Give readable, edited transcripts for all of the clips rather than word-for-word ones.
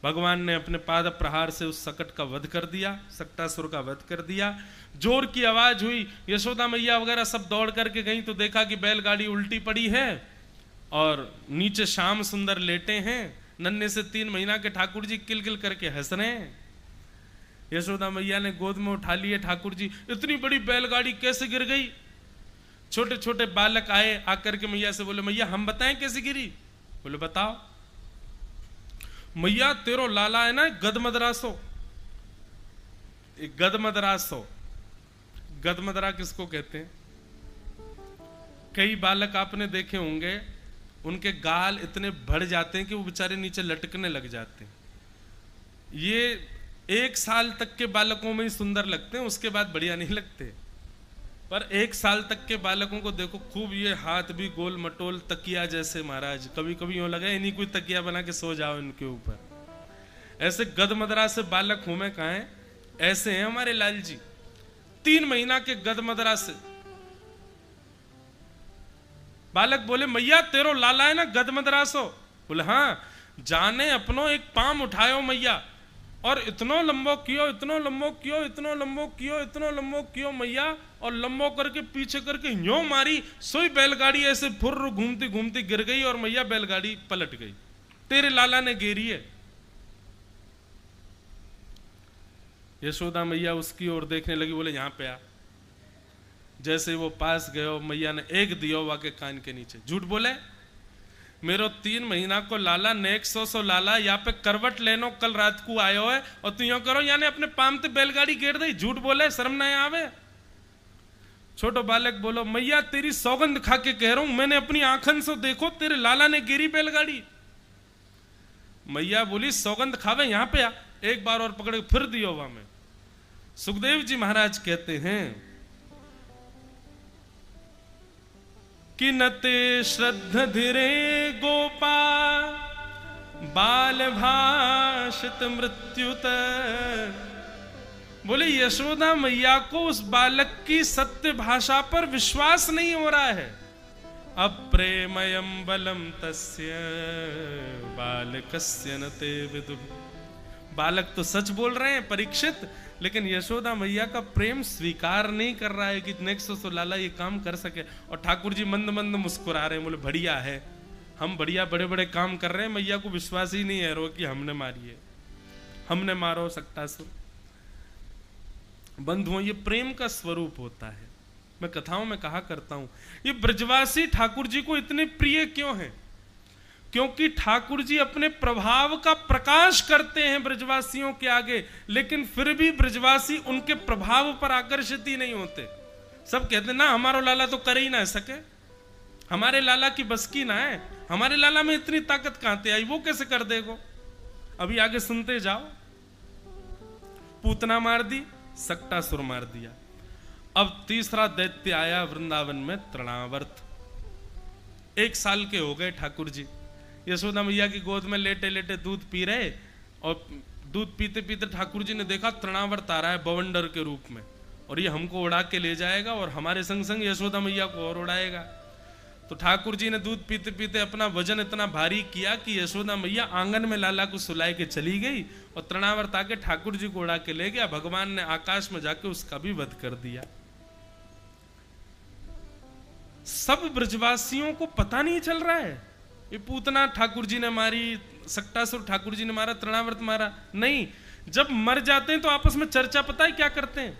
भगवान ने अपने पाद प्रहार से उस सकट का वध कर दिया, सक्टासुर का वध कर दिया। जोर की आवाज हुई, यशोदा मैया वगैरह सब दौड़ करके गई तो देखा कि बैलगाड़ी उल्टी पड़ी है और नीचे श्याम सुंदर लेटे हैं। नन्हे से 3 महीना के ठाकुर जी किलकिल करके हंस रहे हैं। यशोदा मैया ने गोद में उठा लिए ठाकुर जी। इतनी बड़ी बैलगाड़ी कैसे गिर गई? छोटे छोटे बालक आए, आकर के मैया से बोले, मैया हम बताएं कैसे गिरी? बोले बताओ। मैया तेरो लाला है ना गदमदरासो, गदमदरासो, गदमदरा किसको कहते हैं? कई बालक आपने देखे होंगे, उनके गाल इतने बढ़ जाते हैं कि वो बेचारे नीचे लटकने लग जाते हैं। ये 1 साल तक के बालकों में ही सुंदर लगते हैं, उसके बाद बढ़िया नहीं लगते। पर 1 साल तक के बालकों को देखो, खूब ये हाथ भी गोल मटोल तकिया जैसे, महाराज कभी कभी यूं लगा इन्हीं कोई तकिया बना के सो जाओ इनके ऊपर। ऐसे गदमदरा से बालक हूं मैं, कहां है? ऐसे हैं हमारे लाल जी, 3 महीना के गदमदरा से बालक। बोले मैया तेरो लाला है ना गदमदरासो? बोले हाँ। जाने अपनो एक पाम उठायो मैया और इतनो लंबो कियो, इतनो लंबो कियो, इतनो लंबो कियो, इतनो लंबो कियो मैया, और लंबो करके पीछे करके यूं मारी, सोई बैलगाड़ी ऐसे फुर्र घूमती घूमती गिर गई और मैया बैलगाड़ी पलट गई। तेरे लाला ने घेरी है। यशोदा मैया उसकी ओर देखने लगी, बोले यहां पे आ। जैसे वो पास गयो, मैया ने एक दियो वाके कान के नीचे। झूठ बोले, मेरो 3 महीना को लाला नेक सो लाला यहाँ पे करवट लेनो कल रात को आयो है और तू यो करो यानी अपने पाम ते बैलगाड़ी घेर दी। झूठ बोले, शर्म ना आवे? छोटो बालक बोलो, मैया तेरी सौगंध खा के कह रहा हूं, मैंने अपनी आंखन से देखो तेरे लाला ने गिरी बैलगाड़ी। मैया बोली सौगंध खावे, यहां पे आ। एक बार और पकड़ फिर दियो वहां में। सुखदेव जी महाराज कहते हैं कि नते श्रद्ध धीरे गोपा बाल भाषित मृत्युत। बोले यशोदा मैया को उस बालक की सत्य भाषा पर विश्वास नहीं हो रहा है। अप्रेमयम बलम तस्य बालकस्य न ते विदुः। बालक तो सच बोल रहे हैं परीक्षित, लेकिन यशोदा मैया का प्रेम स्वीकार नहीं कर रहा है कि नेक्स्ट लाला ये काम कर सके। और ठाकुर जी मंद मंद मुस्कुरा रहे हैं, बोले बढ़िया है, हम बढ़िया बड़े बड़े काम कर रहे हैं, मैया को विश्वास ही नहीं है रो कि हमने मारी है, हमने मारो सक्टासुर। बंधुओं, ये प्रेम का स्वरूप होता है। मैं कथाओं में कहा करता हूं, ये ब्रजवासी ठाकुर जी को इतने प्रिय क्यों हैं? क्योंकि ठाकुर जी अपने प्रभाव का प्रकाश करते हैं ब्रजवासियों के आगे, लेकिन फिर भी ब्रजवासी उनके प्रभाव पर आकर्षित ही नहीं होते। सब कहते ना हमारा लाला तो कर ही ना सके, हमारे लाला की बस की ना है, हमारे लाला में इतनी ताकत कहां से आई, वो कैसे कर देगो। अभी आगे सुनते जाओ। पूतना मार दी, सक्टासुर मार दिया। अब तीसरा दैत्य आया वृंदावन में, तृणावर्त। 1 साल के हो गए ठाकुर जी, यशोदा मैया की गोद में लेटे लेटे दूध पी रहे, और दूध पीते पीते ठाकुर जी ने देखा तृणावर्त आ रहा है बवंडर के रूप में, और ये हमको उड़ा के ले जाएगा और हमारे संग संग यशोदा मैया को और उड़ाएगा। तो ठाकुर जी ने दूध पीते पीते अपना वजन इतना भारी किया कि यशोदा मैया आंगन में लाला को सुलाए के चली गई और तृणावर्त आके ठाकुर जी को उड़ा के ले गया। भगवान ने आकाश में जाके उसका भी वध कर दिया। सब ब्रजवासियों को पता नहीं चल रहा है ये पूतना ठाकुर जी ने मारी, सक्टासुर ठाकुर जी ने मारा, तृणावर्त मारा। नहीं, जब मर जाते हैं तो आपस में चर्चा पता है क्या करते हैं?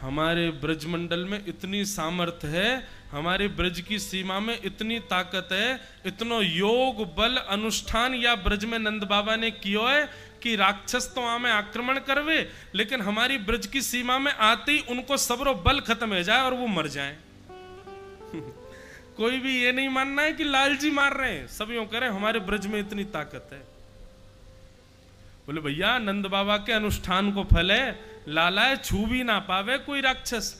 हमारे ब्रजमंडल में इतनी सामर्थ्य है, हमारे ब्रज की सीमा में इतनी ताकत है, इतनो योग बल अनुष्ठान या ब्रज में नंद बाबा ने किया है कि राक्षस तो आमे आक्रमण करवे, लेकिन हमारी ब्रज की सीमा में आते ही उनको सबरो बल खत्म हो जाए और वो मर जाए। कोई भी ये नहीं मानना है कि लाल जी मार रहे हैं, सब यूं करें हमारे ब्रज में इतनी ताकत है। बोले भैया नंद बाबा के अनुष्ठान को फल है, लाला है छू भी ना पावे कोई राक्षस।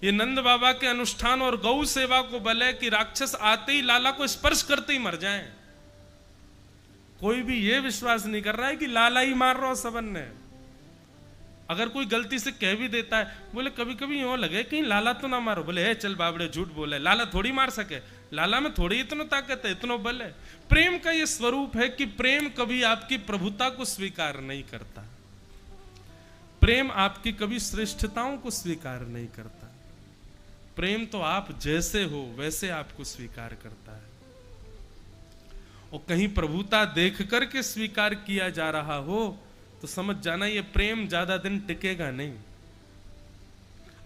ये नंद बाबा के अनुष्ठान और गौ सेवा को बल है कि राक्षस आते ही लाला को स्पर्श करते ही मर जाएं। कोई भी ये विश्वास नहीं कर रहा है कि लाला ही मार रहा हो सबन ने। अगर कोई गलती से कह भी देता है, बोले कभी कभी यूं लगे कहीं लाला तो ना मारो, बोले चल बाबड़े झूठ बोले, लाला थोड़ी मार सके, लाला में थोड़ी इतना ताकत है, इतना बल है। प्रेम का ये स्वरूप है कि प्रेम कभी आपकी प्रभुता को स्वीकार नहीं करता, प्रेम आपकी कभी श्रेष्ठताओं को स्वीकार नहीं करता। प्रेम तो आप जैसे हो वैसे आपको स्वीकार करता है। और कहीं प्रभुता देख करके स्वीकार किया जा रहा हो तो समझ जाना ये प्रेम ज्यादा दिन टिकेगा नहीं।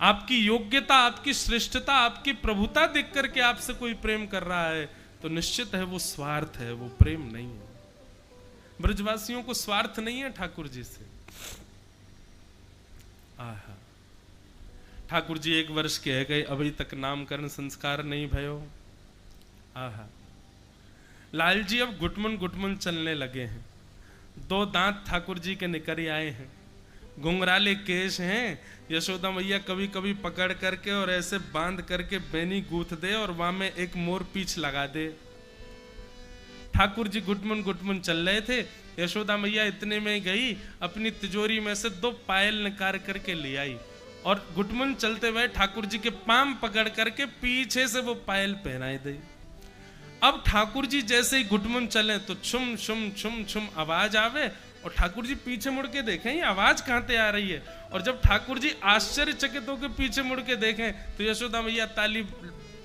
आपकी योग्यता, आपकी श्रेष्ठता, आपकी प्रभुता देख करके आपसे कोई प्रेम कर रहा है तो निश्चित है वो स्वार्थ है, वो प्रेम नहीं है। ब्रजवासियों को स्वार्थ नहीं है ठाकुर जी से। आहा, ठाकुर जी 1 वर्ष के है गए, अभी तक नामकरण संस्कार नहीं भयो। आहा, लाल जी अब घुटमुन घुटमुन चलने लगे हैं, 2 दांत ठाकुर जी के निकल आए हैं, घुंघराले केश हैं। यशोदा मैया कभी कभी पकड़ करके और ऐसे बांध करके बेनी गूंथ दे और वहां में एक मोर पीछ लगा दे। ठाकुर जी घुटमुन घुटमुन चल रहे थे, यशोदा मैया इतने में गई, अपनी तिजोरी में से 2 पायल निकाल करके ले आई और घुटमुन चलते हुए ठाकुर जी के पांव पकड़ करके पीछे से वो पायल पहनाई दी। अब ठाकुर जी जैसे ही घुटमुन चले तो छुम छुम छुम छुम आवाज आवे और ठाकुर जी पीछे मुड़ के देखें ये आवाज कहां से आ रही है। और जब ठाकुर जी आश्चर्यचकित होकर पीछे मुड़ के देखें तो यशोदा मैया ताली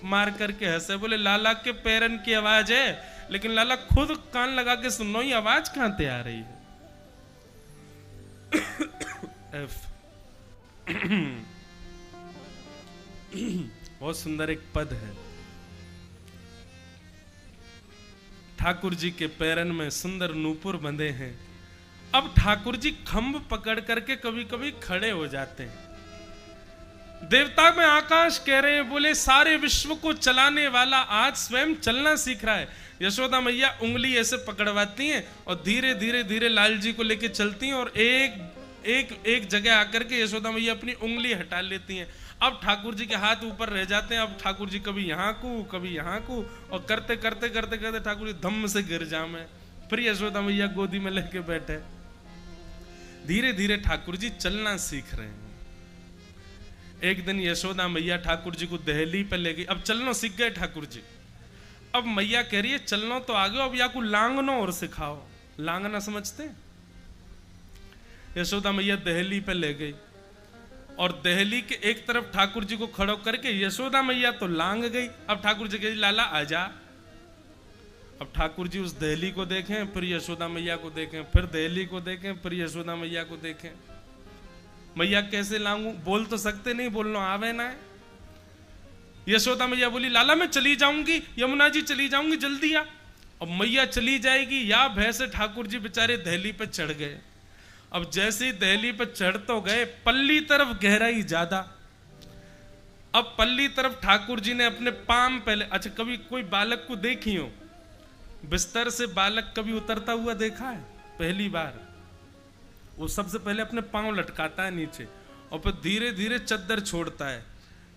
मार करके हंसे, बोले लाला के पैरन की आवाज है, लेकिन लाला खुद कान लगा के सुनो ये आवाज कहां से आ रही है। बहुत सुंदर एक पद है, ठाकुर जी के पैरन में सुंदर नूपुर बंधे हैं। अब ठाकुर जी खंभ पकड़ करके कभी कभी खड़े हो जाते हैं। देवता में आकाश कह रहे हैं, बोले सारे विश्व को चलाने वाला आज स्वयं चलना सीख रहा है। यशोदा मैया उंगली ऐसे पकड़वाती हैं और धीरे धीरे धीरे लाल जी को लेके चलती हैं और एक जगह आकर के यशोदा मैया अपनी उंगली हटा लेती हैं। अब ठाकुर जी के हाथ ऊपर रह जाते हैं। अब ठाकुर जी कभी यहाँ को कभी यहाँ को और करते करते करते करते ठाकुर जी धम्म से गिर जामे, फिर यशोदा मैया गोदी में लेके बैठे। धीरे धीरे ठाकुर जी चलना सीख रहे हैं। एक दिन यशोदा मैया ठाकुर जी को दहली पे ले गई। अब चलना सीख गए ठाकुर जी। अब मैया कह रही है चलना तो आ गया, अब या को लांगना और सिखाओ। लांगना समझते? यशोदा मैया दहली पे ले गई और दहली के एक तरफ ठाकुर जी को खड़ो करके यशोदा मैया तो लांग गई। अब ठाकुर जी कह लाला आजा। अब ठाकुर जी उस दहली को देखें, फिर यशोदा मैया को देखें, फिर दहली को देखें, फिर यशोदा मैया को देखें। मैया कैसे लांगू, बोल तो सकते नहीं, बोलना आवे ना है। यशोदा मैया बोली लाला मैं चली जाऊंगी, यमुना जी चली जाऊंगी, जल्दी आ। अब मैया चली जाएगी या भैंसे ठाकुर जी बेचारे दहली पे चढ़ गए। अब जैसे ही दहली पर चढ़ तो गए, पल्ली तरफ गहराई ज्यादा। अब पल्ली तरफ ठाकुर जी ने अपने पाम पहले, अच्छा कभी कोई बालक को देखी हो, बिस्तर से बालक कभी उतरता हुआ देखा है? पहली बार। वो सबसे पहले अपने पांव लटकाता है नीचे और फिर धीरे धीरे चद्दर छोड़ता है,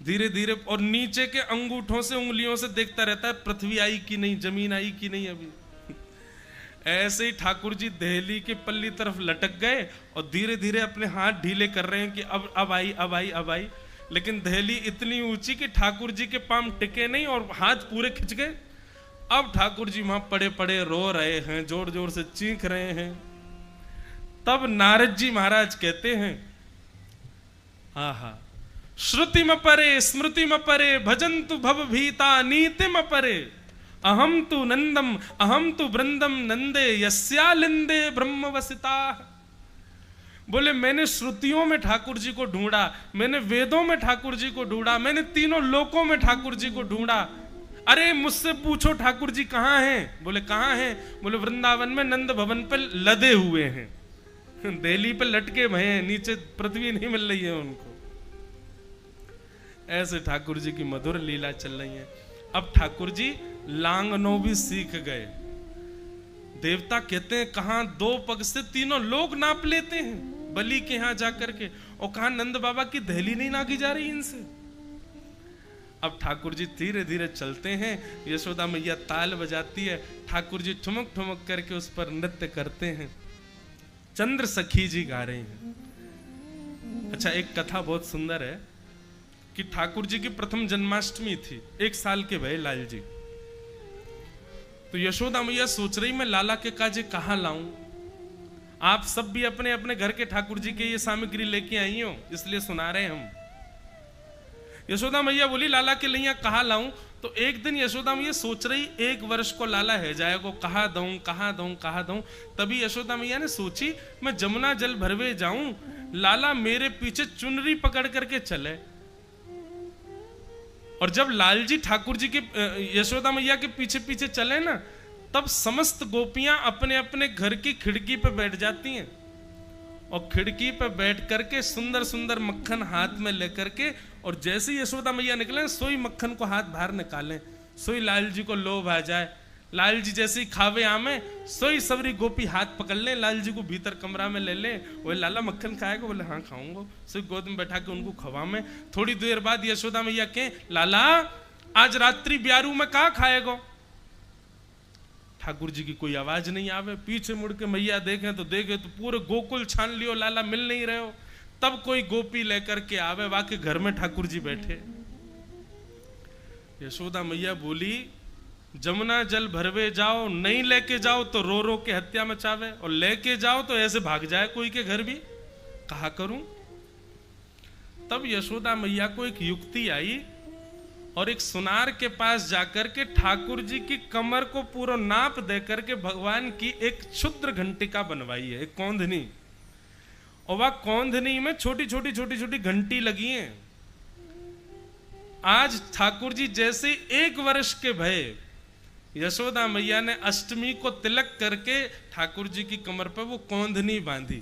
धीरे धीरे, और नीचे के अंगूठों से उंगलियों से देखता रहता है पृथ्वी आई कि नहीं, जमीन आई कि नहीं अभी। ऐसे ही ठाकुर जी दहली के पल्ली तरफ लटक गए और धीरे धीरे अपने हाथ ढीले कर रहे हैं कि अब आई अब आई अब आई। लेकिन दहली इतनी ऊंची कि ठाकुर जी के पांव टिके नहीं और हाथ पूरे खिंच गए। अब ठाकुर जी वहां पड़े पड़े रो रहे हैं, जोर जोर से चीख रहे हैं। तब नारद जी महाराज कहते हैं, आहा श्रुति म परे स्मृति म परे भजन्तु भव भीता नीति म परे अहम तु नंदम अहम तु वृंदम नंदे यस्यालिंदे ब्रह्म वसिता। बोले मैंने श्रुतियों में ठाकुर जी को ढूंढा, मैंने वेदों में ठाकुर जी को ढूंढा, मैंने तीनों लोकों में ठाकुर जी को ढूंढा। अरे मुझसे पूछो ठाकुर जी कहाँ हैं? बोले कहाँ हैं? बोले वृंदावन में नंद भवन पर लदे हुए हैं, दिल्ली पे लटके भय हैं, नीचे पृथ्वी नहीं मिल रही है उनको। ऐसे ठाकुर जी की मधुर लीला चल रही है। अब ठाकुर जी लांगनो भी सीख गए। देवता कहते हैं कहां 2 पग से तीनों लोग नाप लेते हैं बलि के यहां जाकर के, और कहां नंद बाबा की दहली नहीं नाकी जा रही इनसे। अब ठाकुर जी धीरे धीरे चलते हैं, यशोदा मैया ताल बजाती है, ठाकुर जी ठुमक ठुमक करके उस पर नृत्य करते हैं। चंद्र सखी जी गा रहे हैं। अच्छा एक कथा बहुत सुंदर है कि ठाकुर जी की प्रथम जन्माष्टमी थी, 1 साल के भये लाल जी। तो यशोदा मैया सोच रही मैं लाला के काजे कहाँ लाऊं। आप सब भी अपने अपने घर के ठाकुर जी के ये सामग्री लेके आई हो, इसलिए सुना रहे हैं हम। यशोदा मैया बोली लाला के लिए कहाँ लाऊं। तो एक दिन यशोदा मैया सोच रही 1 वर्ष को लाला है जाएगा, कहाँ दूं कहाँ दूं कहाँ दूं। तभी यशोदा मैया ने सोची मैं जमुना जल भरवे जाऊं, लाला मेरे पीछे चुनरी पकड़ करके चले। और जब लालजी ठाकुर जी के यशोदा मैया के पीछे पीछे चले ना, तब समस्त गोपियां अपने अपने घर की खिड़की पे बैठ जाती हैं और खिड़की पे बैठ करके सुंदर सुंदर मक्खन हाथ में लेकर के, और जैसे ही यशोदा मैया निकले सोई मक्खन को हाथ बाहर निकालें, सोई लाल जी को लोभ आ जाए। लाल जी जैसे ही खावे आमे सोई सबरी गोपी हाथ पकड़ ले, लाल जी को भीतर कमरा में ले ले। वो लाला मक्खन खाएगा, बोले हाँ खाऊंगा। सोई गोद में बैठा के उनको खवा में। थोड़ी देर बाद यशोदा मैया के लाला आज रात्रि ब्यारू में कहाँ खाएगो। ठाकुर जी की कोई आवाज नहीं आवे। पीछे मुड़ के मैया देखे तो पूरे गोकुल छान लियो, लाला मिल नहीं रहे हो। तब कोई गोपी लेकर के आवे, वाके घर में ठाकुर जी बैठे। यशोदा मैया बोली जमुना जल भरवे जाओ, नहीं लेके जाओ तो रो रो के हत्या मचावे, और लेके जाओ तो ऐसे भाग जाए कोई के घर भी। कहा करूं। तब यशोदा मैया को एक युक्ति आई और एक सुनार के पास जाकर के ठाकुर जी की कमर को पूरा नाप दे करके भगवान की एक क्षुद्र घंटिका बनवाई है, एक कौंधनी। और वह कौंधनी में छोटी छोटी घंटी लगी हैं। आज ठाकुर जी जैसे 1 वर्ष के भय, यशोदा मैया ने अष्टमी को तिलक करके ठाकुर जी की कमर पर वो कौंधनी बांधी।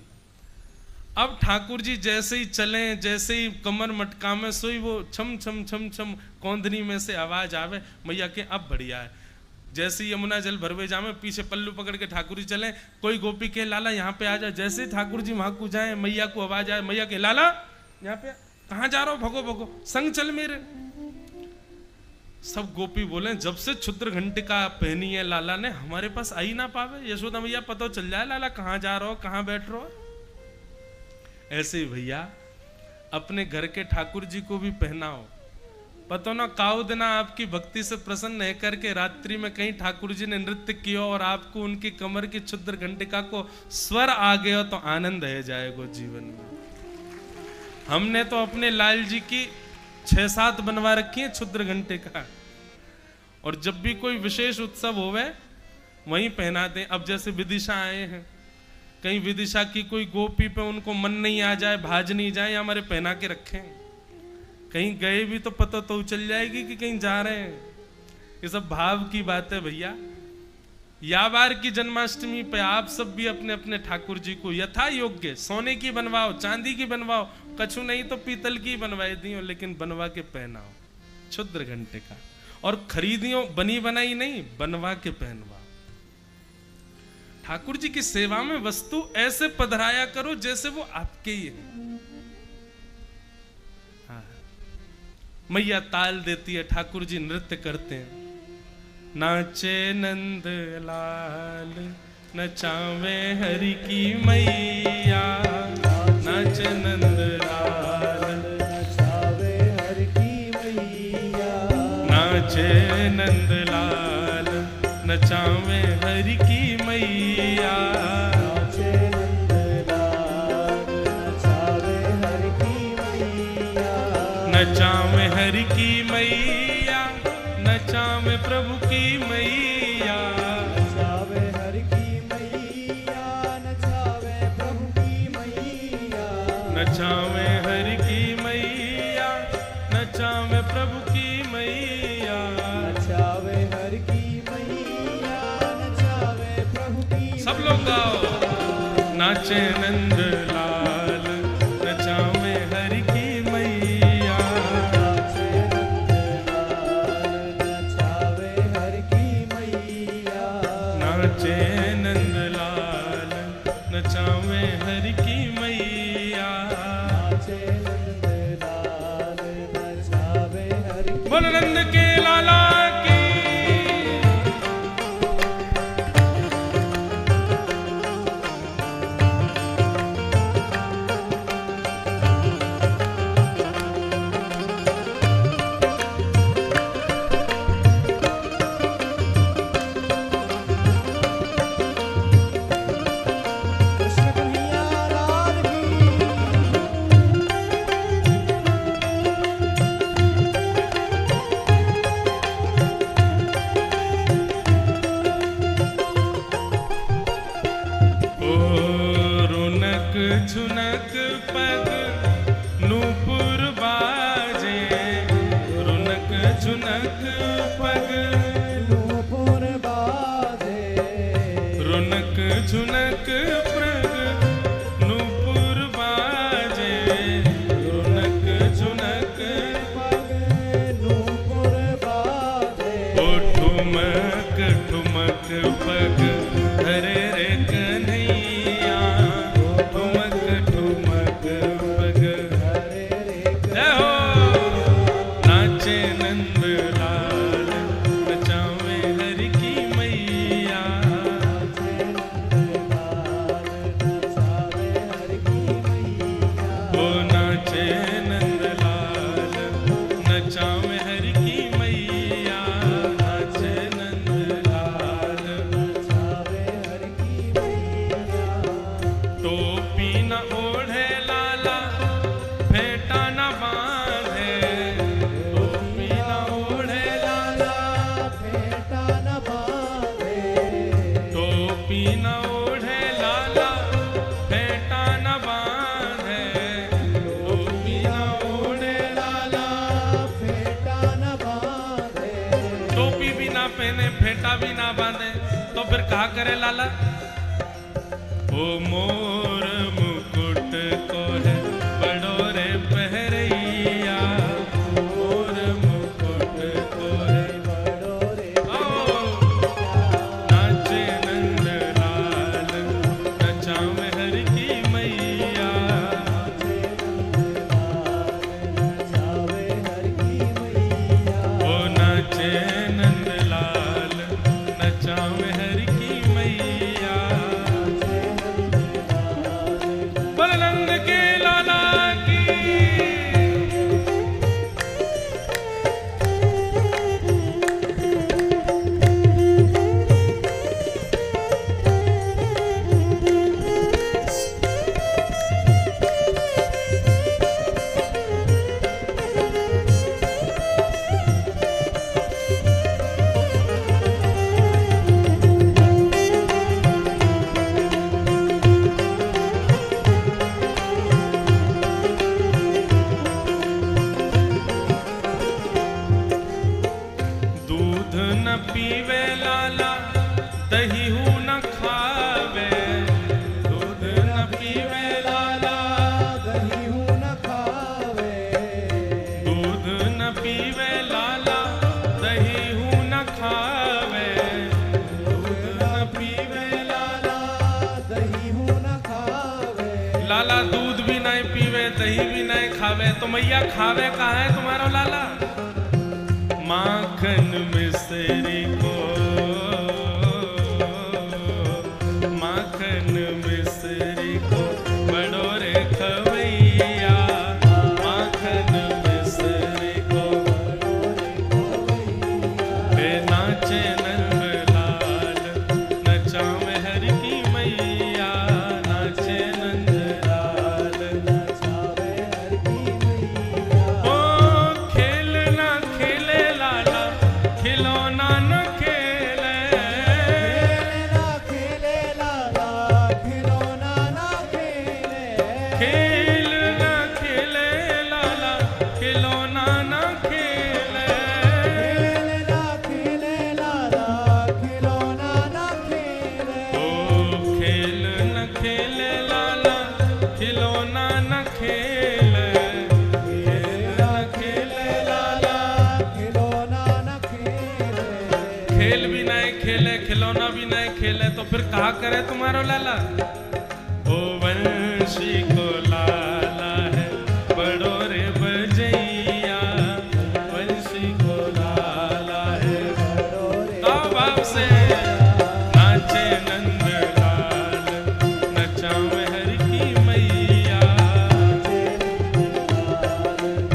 अब ठाकुर जी जैसे ही चले, जैसे ही कमर मटका में सोई वो छम छम छम छम कौंधनी में से आवाज आवे, मैया के अब बढ़िया है। जैसे ही यमुना जल भरवे जामे, पीछे पल्लू पकड़ के ठाकुर जी चले, कोई गोपी के लाला यहाँ पे आ जा। जैसे ही ठाकुर जी वहां को जाए, मैया को आवाज आए, मैया के लाला यहाँ पे कहाँ जा रहा हो, भगो भगो संग चल मेरे। सब गोपी बोले जब से क्षुद्र घंटिका पहनी है लाला ने, हमारे पास आई ना पावे। यशोदा मैया पता चल जाए लाला कहाँ जा रहा हो, कहाँ बैठ रहा हो। ऐसे ही भैया अपने घर के ठाकुर जी को भी पहनाओ। पता ना काउ दिना आपकी भक्ति से प्रसन्न है करके रात्रि में कहीं ठाकुर जी ने नृत्य किया और आपको उनकी कमर की क्षुद्र घंटिका को स्वर आ गया तो आनंद है जाएगा जीवन में। हमने तो अपने लाल जी की 6-7 बनवा रखी है क्षुद्र घंटिका, और जब भी कोई विशेष उत्सव होवे वहीं पहनाते। अब जैसे विदिशा आए हैं, कहीं विदिशा की कोई गोपी पे उनको मन नहीं आ जाए, भाज नहीं जाए, हमारे पहना के रखें। कहीं गए भी तो पता तो चल जाएगी कि कहीं जा रहे हैं। ये सब भाव की बात है भैया। या बार की जन्माष्टमी पे आप सब भी अपने अपने ठाकुर जी को यथा योग्य सोने की बनवाओ, चांदी की बनवाओ, कछु नहीं तो पीतल की बनवाई दियो, लेकिन बनवा के पहनाओ क्षुद्र घंटिका। और खरीदियो, बनी बनाई नहीं, बनवा के पहनवाओ। ठाकुर जी की सेवा में वस्तु ऐसे पधराया करो जैसे वो आपके ही है। हाँ। मैया ताल देती है, ठाकुर जी नृत्य करते हैं। नाचे नंद लाल नचावे हरि की मैया, नाचे नंद लाल नचावे हरि की मैया, नाचे नंद लाल नचावे हरि की मैया, नाचे नंद लाल नचावे हरि की मैया, नचावे हरि की मैया, नचावे प्रभु की मैया, नचावे हरि की मैया, नचावे प्रभु की मैया, नचावे हरि की मैया, नचावे प्रभु की मैया, नचावे हरि की मैया, नचावे प्रभु की। सब लोग गाओ। नाचे नंद लाल नचावे हरि की मैया, नाचे नंद लाल नचावे हरि की मैया, नाचे नंद लाल नचावे हरि की मैया, नाचे नंद लाल नचावे हरि। बोल नंद के लाला की। झुनक प्रग नूपुर बाजे, झुनक झुनक नूपुर बाजे, ओ ठुमक ठुमक पग धरे रे कन्हैया, ठुमक ठुमक पग हरे रे जय हो। नाचे नंद लाल नचावे हरि की मैया, नचावे हर की मैया, ओ नाचे नंद लाल नचावे हरि की मैया, नाचे नंद लाल नचावे हर की मैया। टोपी न ओढ़े लाला फेंटा न बांधे, टोपी न ओढ़े लाला फेंटा न बांधे, टोपी न ओढ़े लाला फेंटा न बांधे, टोपी न ओढ़े लाला फेंटा न बांधे, टोपी भी ना पहने फेंटा भी ना बांधे तो फिर कहा करे लाला। ओ मोर मुकुट को है बड़ो रे पहरैया, मोर मुकुट को है बड़ो रे ओ नाचे नंद लाल नचावे हरि की मैया, नचावे हर की मैया, ओ नाचे नंद लाल नचावे हरि की मैया। बोल नंद के लाला की। दूध न पीवे लाला दही हूँ न खावे, दूध न पीवे लाला दही हूँ न खावे, दूध न पीवे लाला दही हूँ न खावे, दूध न पीवे लाला दही हूँ न खावे, लाला दूध भी नहीं पीवे दही भी नहीं खावे तो मैया खावे कहाँ है तुम्हारा लाला। माखन मिश्री को, माखन मिश्री को बड़ो रे खवैया, माखन मिश्री को हे नाचे नंद लाल नचावे हरि की मैया, नाचे नंद लाल नचावे हर की मैया, ओ खेल ना खेले लाला खिलौना न खेले, खेले लाला खिलौना ना खेले, खेल ना खेले लाला खिलौना न खेले, खेले लाला खिलौना ना खेले, ओ खेल न खेले लाला खिलौना न खेले, खेल न खेले लाला खिलौना ना खेले, खेल भी नहीं खेले खिलौना भी नहीं खेले तो फिर कहा करे तुम्हारो लाला। ओ वंशी को लाला है बड़ो रे बजैया, वंशी को लाला है ताऊ बाप से नाचे नंद लाल नचावे हरि की मैया,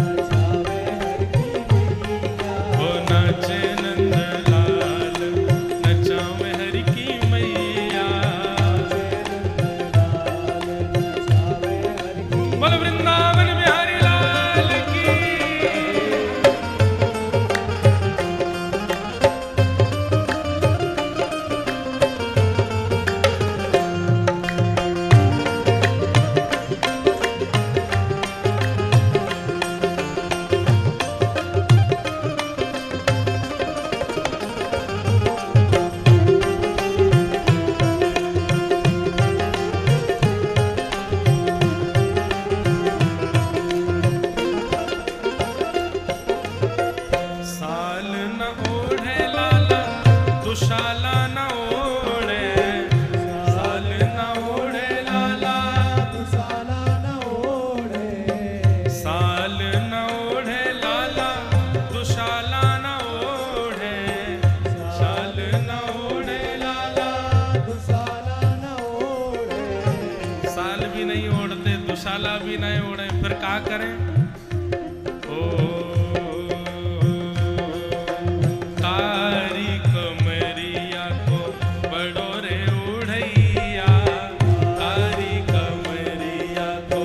नचावे हर की मैया, ओ नाचे नंद लाल नचावे हरि की मैया, नचावे भी नहीं ओढ़ते, दुशाला भी नहीं ओढ़े, फिर क्या करें? ओ तारी कमरिया को बड़ो रे उड़ैया, तारी कमरिया को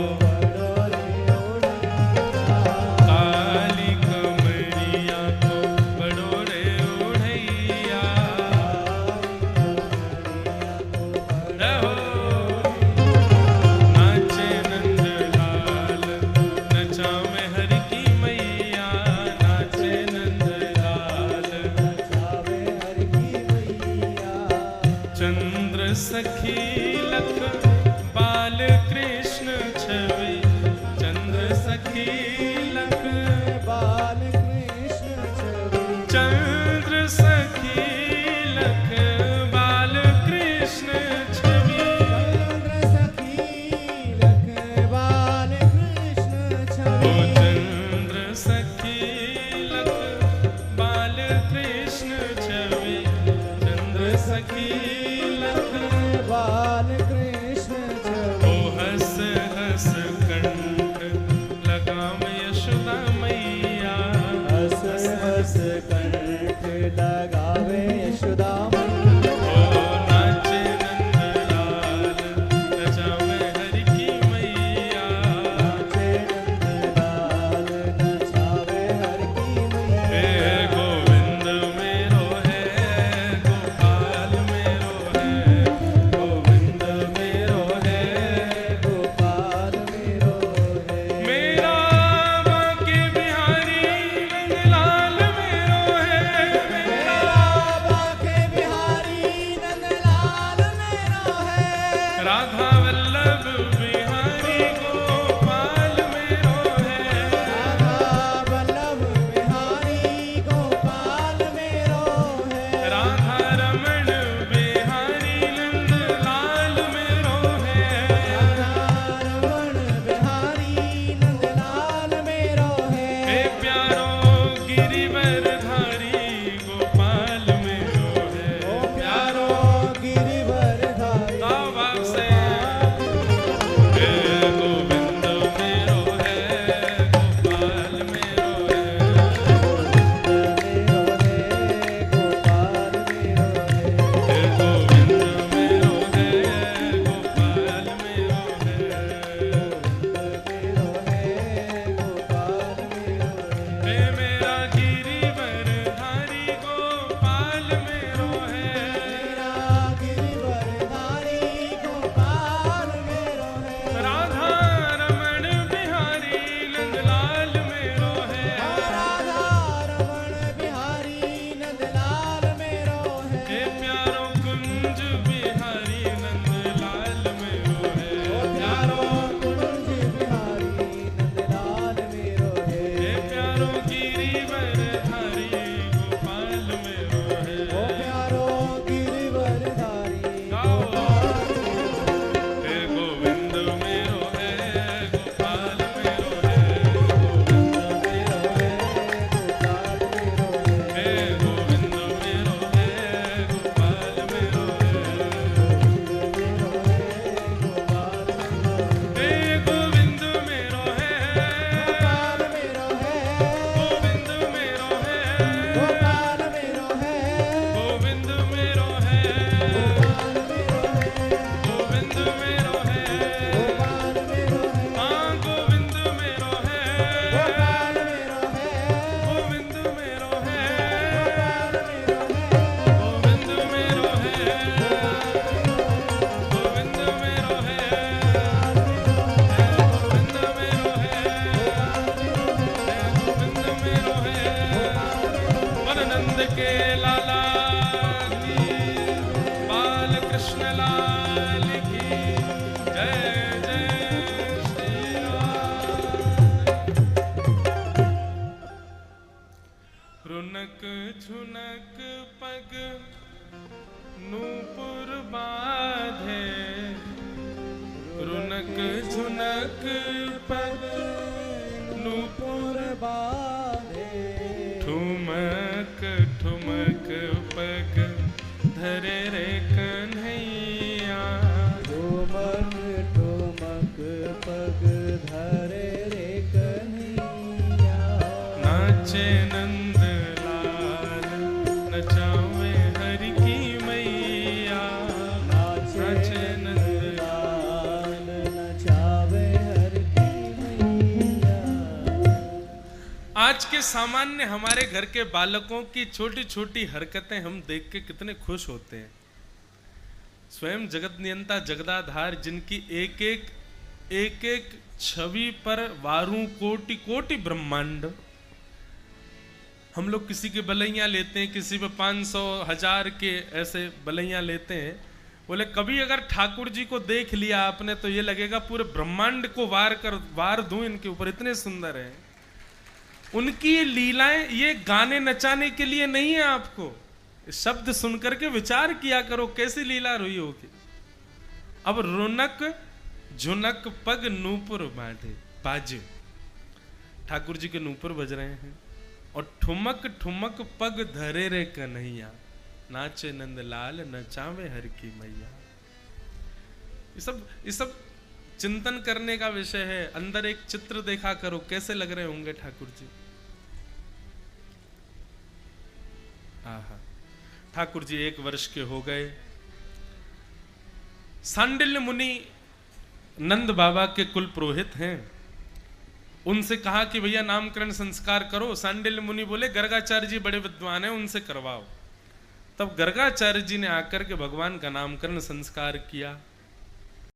काली कमरिया को बड़ो रे उड़ैया। रहो नाचे नंदलाल नचावे हर की मैया, नाचे नंदलाल चंद्र सखी लख बाल कृष्ण छवि, चंद्र सखी लख चंद्र सखी लख बाल कृष्ण छवि, ओ चंद्र सखी लख बाल कृष्ण छवि, चंद्र सखी लख ओ हस हस कंठ लगाम यशोदा मैया, लगावे यशोदा ओ नाचे नंदलाल नचावे हर की मैया। हे गोविंद मेरो है, गोपाल मेरो है, गोविंद मेरो है, मेरा बांके बिहारी नंदलाल मेरो है, मेरा राधा वल्लभ बिहारी गोपाल मेरो है, राधा रमण बिहारी नंदलाल मेरो है, हे प्यारो गिरिवर धारी गोपाल मेरो है, प्यारो ताऊ बाप से हे गोविंद मेरो है, गोपाल मेरो है, हे गोविंद मेरो है, गोपाल मेरो है, हे मेरा गिरिवर धारी गोपाल मेरो है, राधा रमण बिहारी नंदलाल मेरो है, हे प्यारो कुंज बिहारी नंदलाल मेरो है, प्यारो हे प्यारो गिरिवर धारी गोपाल मेरो है, गाओ हे गोविंद मेरो है, गोपाल मेरो है, हे गोविंद मेरो है, गोपाल मेरो है, हे गोविंद मेरो है, गोविंद मेरो है, गोविंद मेरो है, गोविंद मेरो है, हाँ गोविंद मेरो है, गोविंद मेरो है, गोविंद मेरो है, गोविंद मेरो है, गोविंद मेरो है, गोविंद मेरो है, वरनंद के लाला की, बाल कृष्ण लाल की जय जय श्री राम। रुनक झुनक पग नूपुर बाधे, रुनक झुनक पग नूपुर ठुमक ठुमक पग धरे रे कन्हैया, ठुमक ठुमक आज के सामान्य हमारे घर के बालकों की छोटी छोटी हरकतें हम देख के कितने खुश होते हैं। स्वयं जगत नियंता जगदाधार जिनकी एक एक छवि पर वारू कोटि कोटि ब्रह्मांड। हम लोग किसी के बलैया लेते हैं, किसी पे 500 1000 के ऐसे बलैया लेते हैं। बोले कभी अगर ठाकुर जी को देख लिया आपने तो ये लगेगा पूरे ब्रह्मांड को वार दूं इनके ऊपर, इतने सुंदर है। उनकी ये लीलाएं ये गाने नचाने के लिए नहीं है, आपको शब्द सुनकर के विचार किया करो कैसी लीला हुई होगी। अब रोनक झुनक पग नूपुर बाजे, ठाकुर जी के नूपुर बज रहे हैं और ठुमक ठुमक पग धरे रे कन्हैया, नाचे नंदलाल नचावे हर की मैया। ये सब चिंतन करने का विषय है। अंदर एक चित्र देखा करो कैसे लग रहे होंगे ठाकुर जी। आहा, ठाकुर जी 1 वर्ष के हो गए। सांडिल्य मुनि नंद बाबा के कुल पुरोहित हैं, उनसे कहा कि भैया नामकरण संस्कार करो। सांडिल्य मुनि बोले गर्गाचार्य जी बड़े विद्वान हैं, उनसे करवाओ। तब गर्गाचार्य जी ने आकर के भगवान का नामकरण संस्कार किया।